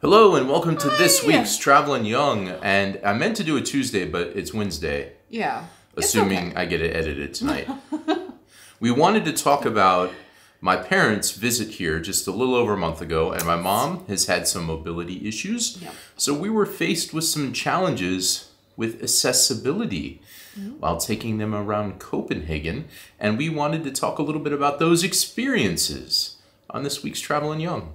Hello and welcome to this week's Travelin' Young. And I meant to do it Tuesday, but it's Wednesday. Yeah. Assuming I get it edited tonight. We wanted to talk about my parents' visit here just a little over a month ago, and my mom has had some mobility issues. Yeah. So we were faced with some challenges with accessibility while taking them around Copenhagen, and we wanted to talk a little bit about those experiences on this week's Travelin' Young.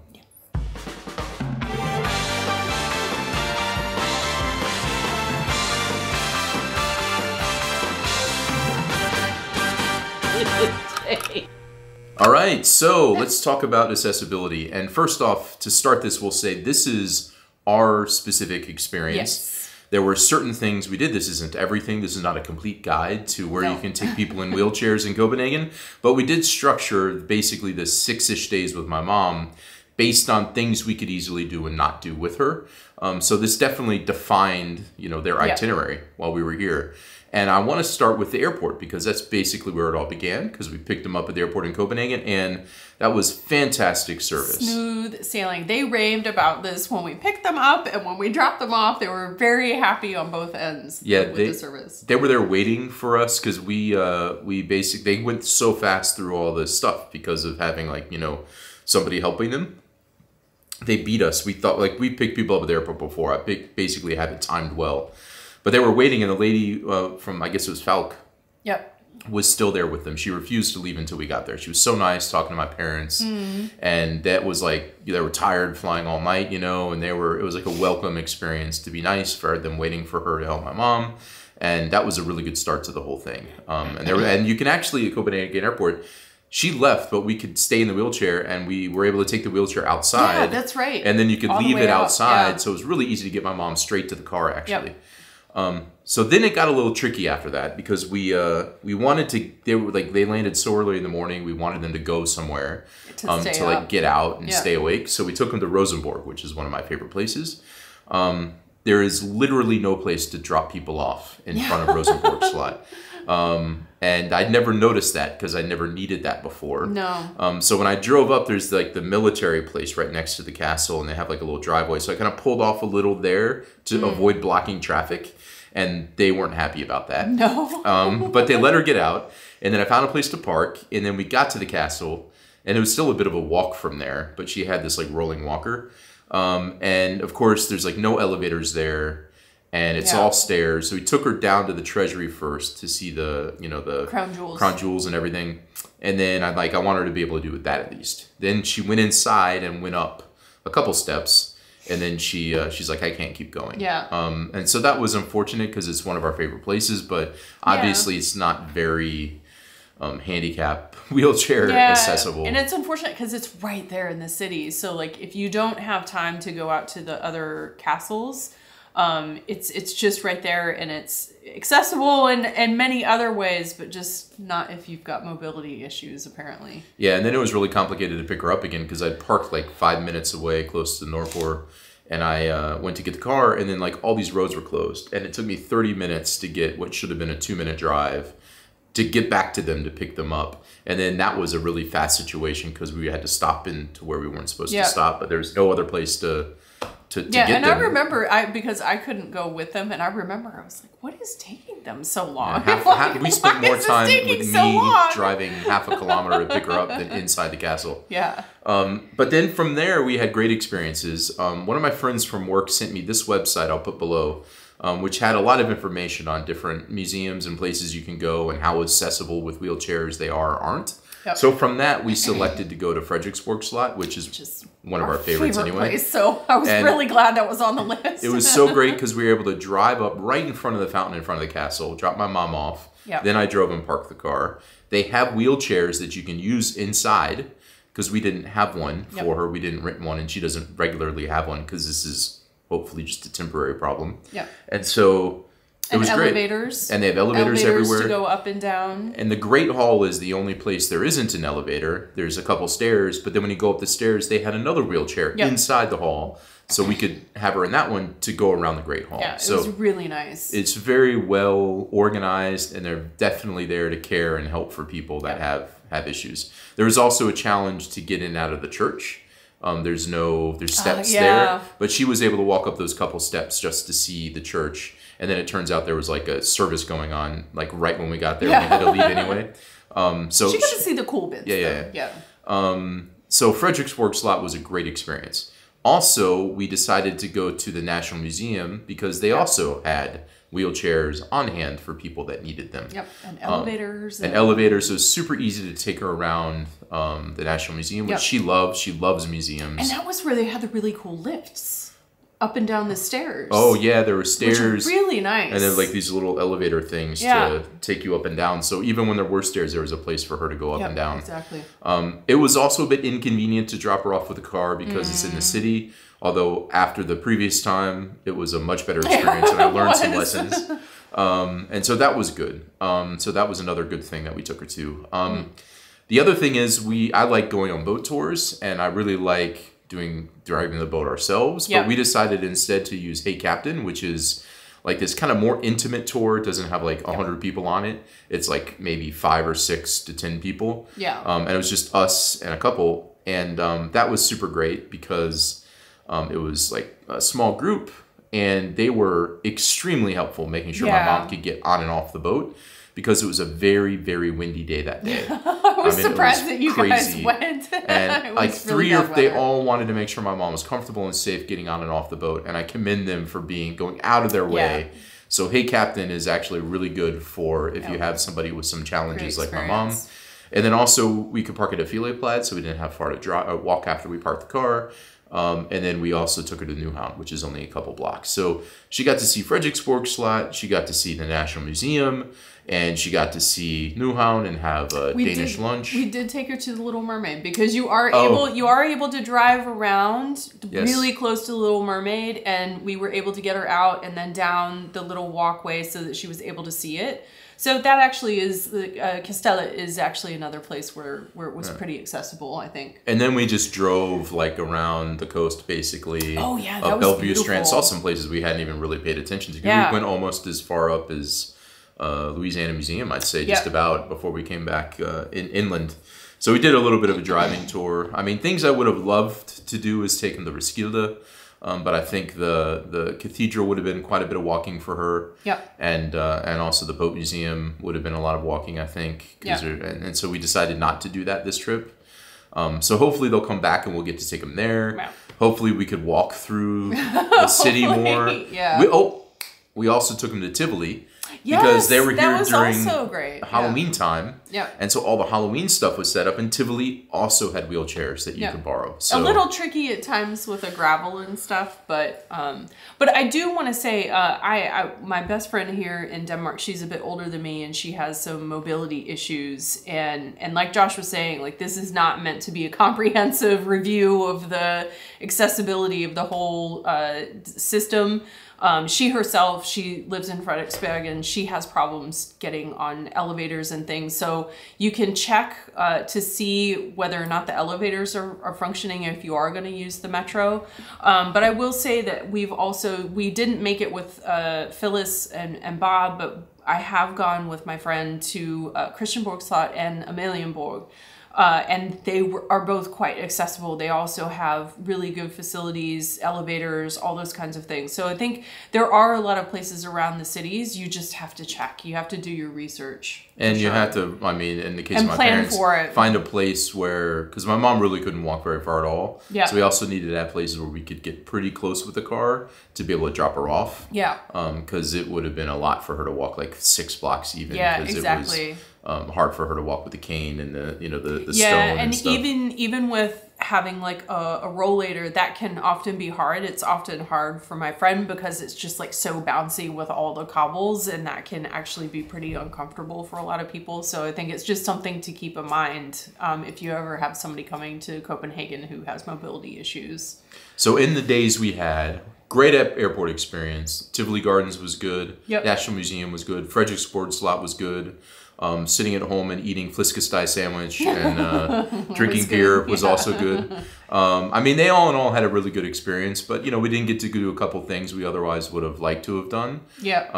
All right, so let's talk about accessibility. And first off, to start this, we'll say this is our specific experience. Yes. There were certain things we did. This isn't everything. This is not a complete guide to where you can take people in wheelchairs in Copenhagen. But we did structure basically the 6-ish days with my mom based on things we could easily do and not do with her. So this definitely defined, their itinerary while we were here. And I want to start with the airport because that's basically where it all began, because we picked them up at the airport in Copenhagen, and that was fantastic service. Smooth sailing. They raved about this when we picked them up and when we dropped them off. They were very happy on both ends with the service. They were there waiting for us because they went so fast through all this stuff because of having somebody helping them. They beat us. We thought we picked people up at the airport before. I basically had it timed well. But they were waiting, and the lady from, I guess it was Falk, was still there with them. She refused to leave until we got there. She was so nice talking to my parents. And that was they were tired flying all night, and it was like a welcome experience to be nice for them waiting for her to help my mom. And that was a really good start to the whole thing. And you can actually, at Copenhagen Airport, she left, but we could stay in the wheelchair, and we were able to take the wheelchair outside. Yeah, that's right. And then you could leave it outside. Yeah. So it was really easy to get my mom straight to the car, actually. Yep. So then it got a little tricky after that because we wanted to, they landed so early in the morning, we wanted them to go somewhere to get out and stay awake. So we took them to Rosenborg, which is one of my favorite places. There is literally no place to drop people off in front of Rosenborg slot. And I'd never noticed that because I never needed that before. No. So when I drove up, there's the military place right next to the castle, and they have a little driveway. So I kind of pulled off a little there to avoid blocking traffic, and they weren't happy about that. No. But they let her get out, and then I found a place to park, and then we got to the castle, and it was still a bit of a walk from there, but she had this rolling walker. And of course, there's no elevators there. And it's all stairs. So we took her down to the treasury first to see the crown jewels and everything. And then I want her to be able to do that at least. Then she went inside and went up a couple steps. And then she's like, I can't keep going. Yeah. And so that was unfortunate because it's one of our favorite places. But obviously it's not very handicap wheelchair accessible. And it's unfortunate because it's right there in the city. So if you don't have time to go out to the other castles, it's just right there, and it's accessible in many other ways, but just not if you've got mobility issues, apparently. Yeah, and then it was really complicated to pick her up again because I parked 5 minutes away close to Norpor, and I went to get the car, and then all these roads were closed, and it took me 30 minutes to get what should have been a 2-minute drive to get back to them to pick them up. And then that was a really fast situation because we had to stop into where we weren't supposed to stop, but there's no other place to get them. I remember, because I couldn't go with them, and I remember I was like, what is taking them so long? We spent more time with me driving half a kilometer to pick her up than inside the castle. Yeah. But then from there, we had great experiences. One of my friends from work sent me this website I'll put below, which had a lot of information on different museums and places you can go and how accessible with wheelchairs they are or aren't. Yep. So from that, we selected to go to Frederiksborg Slot, which is one of our favorites anyway. Place, so I was really glad that was on the list. It was so great because we were able to drive up right in front of the fountain in front of the castle, drop my mom off. Yep. Then I drove and parked the car. They have wheelchairs that you can use inside because we didn't have one for her. We didn't rent one, and she doesn't regularly have one because this is hopefully just a temporary problem. Yeah. And so it was elevators. Great. And they have elevators everywhere. To go up and down. And the Great Hall is the only place there isn't an elevator. There's a couple stairs, but then when you go up the stairs, they had another wheelchair inside the hall. So we could have her in that one to go around the Great Hall. Yeah, it was really nice. It's very well organized, and they're definitely there to care and help for people that have issues. There was also a challenge to get in and out of the church. There's steps yeah. there, but she was able to walk up those couple steps just to see the church. And then it turns out there was like a service going on, like right when we got there. We had to leave anyway. So she got to see the cool bits. Yeah. So Frederiksborg Slot was a great experience. Also, we decided to go to the National Museum because they also had wheelchairs on hand for people that needed them. Yep, and elevators. And elevators, so it's super easy to take her around the National Museum, which she loves. She loves museums. And that was where they had the really cool lifts up and down the stairs. Oh, yeah, there were stairs. Which were really nice. And then like these little elevator things to take you up and down. So even when there were stairs, there was a place for her to go up and down. Exactly. It was also a bit inconvenient to drop her off with a car because it's in the city. Although after the previous time, it was a much better experience and I learned some lessons. And so that was good. So that was another good thing that we took her to. The other thing is I like going on boat tours and I really like driving the boat ourselves. But we decided instead to use Hey Captain, which is like this kind of more intimate tour. It doesn't have like 100 people on it. It's like maybe 5 or 6 to 10 people. Yeah. And it was just us and a couple. And that was super great because it was like a small group and they were extremely helpful making sure my mom could get on and off the boat because it was a very, very windy day that day. I was surprised that you guys went. And like they all wanted to make sure my mom was comfortable and safe getting on and off the boat. And I commend them for going out of their way. So Hey Captain is actually really good for if you have somebody with some challenges like my mom. And then also we could park at a Filet Plaid, so we didn't have far to walk after we parked the car. And then we also took her to Newhound, which is only a couple blocks. So she got to see Frederiksborg Slot, she got to see the National Museum, and she got to see Newhound and have a Danish lunch. We did take her to the Little Mermaid because you are able to drive around really close to the Little Mermaid, and we were able to get her out and then down the little walkway so that she was able to see it. So that actually is Castella is actually another place where it was pretty accessible, I think. And then we just drove like around the coast, basically. Oh yeah, that was Bellevue beautiful. Strand, saw some places we hadn't even really paid attention to. Yeah. We went almost as far up as Louisiana Museum, I'd say, just about before we came back inland. So we did a little bit of a driving tour. I mean, things I would have loved to do is taken the Roskilde. But I think the cathedral would have been quite a bit of walking for her. Yep. And also the boat museum would have been a lot of walking, I think. And so we decided not to do that this trip. So hopefully they'll come back and we'll get to take them there. Wow. Hopefully we could walk through the city more. Yeah. We also took them to Tivoli. Because they were here during Halloween time. Yeah. And so all the Halloween stuff was set up, and Tivoli also had wheelchairs that you could borrow. So a little tricky at times with the gravel and stuff, but I do want to say my best friend here in Denmark, she's a bit older than me, and she has some mobility issues, and like Josh was saying, like this is not meant to be a comprehensive review of the accessibility of the whole system. She herself, she lives in Frederiksberg, and she has problems getting on elevators and things. So you can check to see whether or not the elevators are functioning if you are going to use the metro. But I will say that we didn't make it with Phyllis and Bob, but I have gone with my friend to Christianborg Slot and Amalienborg. And they are both quite accessible. They also have really good facilities, elevators, all those kinds of things. So I think there are a lot of places around the cities. You just have to check. You have to do your research. And you have to, I mean, in the case of my parents, find a place where, because my mom really couldn't walk very far at all. Yeah. So we also needed to have places where we could get pretty close with the car to be able to drop her off. Yeah. Because it would have been a lot for her to walk like 6 blocks even. Yeah, exactly. It was hard for her to walk with the cane and the stone and stuff. even with having like a rollator, that can often be hard. It's often hard for my friend because it's just like so bouncy with all the cobbles, and that can actually be pretty uncomfortable for a lot of people. So I think it's just something to keep in mind if you ever have somebody coming to Copenhagen who has mobility issues. So in the days we had, great airport experience. Tivoli Gardens was good. Yep. National Museum was good. Frederiksborg Slot was good. Sitting at home and eating Fliskesteg sandwich and drinking beer was also good. I mean, they all in all had a really good experience, but, we didn't get to do a couple things we otherwise would have liked to have done. Yeah.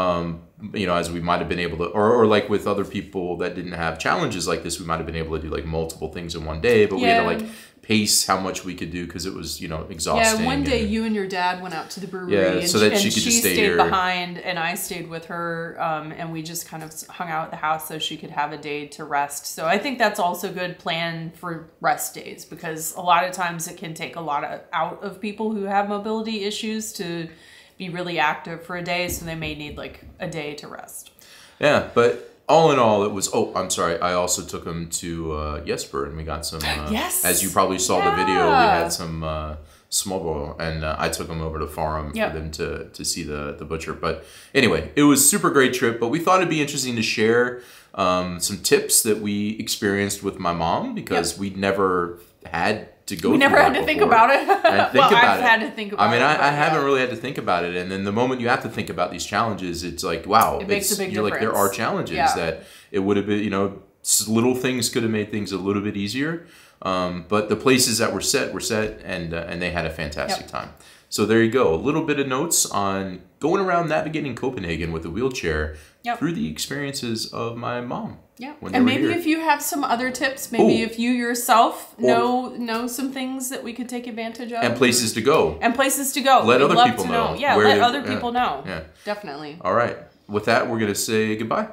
As we might have been able to, or like with other people that didn't have challenges like this, we might have been able to do like multiple things in one day, but we had to like pace how much we could do because it was, you know, exhausting. Yeah, one day you and your dad went out to the brewery, Yeah, and so that she could just stay stayed here. behind, and I stayed with her, and we just kind of hung out at the house so she could have a day to rest. So I think that's also a good plan for rest days, because a lot of times it can take a lot out of people who have mobility issues to be really active for a day, so they may need like a day to rest. Yeah, but all in all, it was. Oh, I'm sorry. I also took him to Jesper, and we got some. Yes. As you probably saw the video, we had some small boil, and I took him over to Farm for them to see the butcher. But anyway, it was super great trip. But we thought it'd be interesting to share some tips that we experienced with my mom, because we'd never had to go. We never had to think about it. I've had to think about it. I mean, I haven't really had to think about it. And then the moment you have to think about these challenges, it's like, wow, it makes a big difference. Like, there are challenges that it would have been, you know, little things could have made things a little bit easier. But the places that were set, and they had a fantastic time. So there you go. A little bit of notes on going around navigating Copenhagen with a wheelchair through the experiences of my mom. Yeah, and maybe if you have some other tips, maybe if you yourself know some things that we could take advantage of. And places to go. Let other people know. Yeah, let other people know. Yeah, definitely. All right. With that, we're going to say goodbye.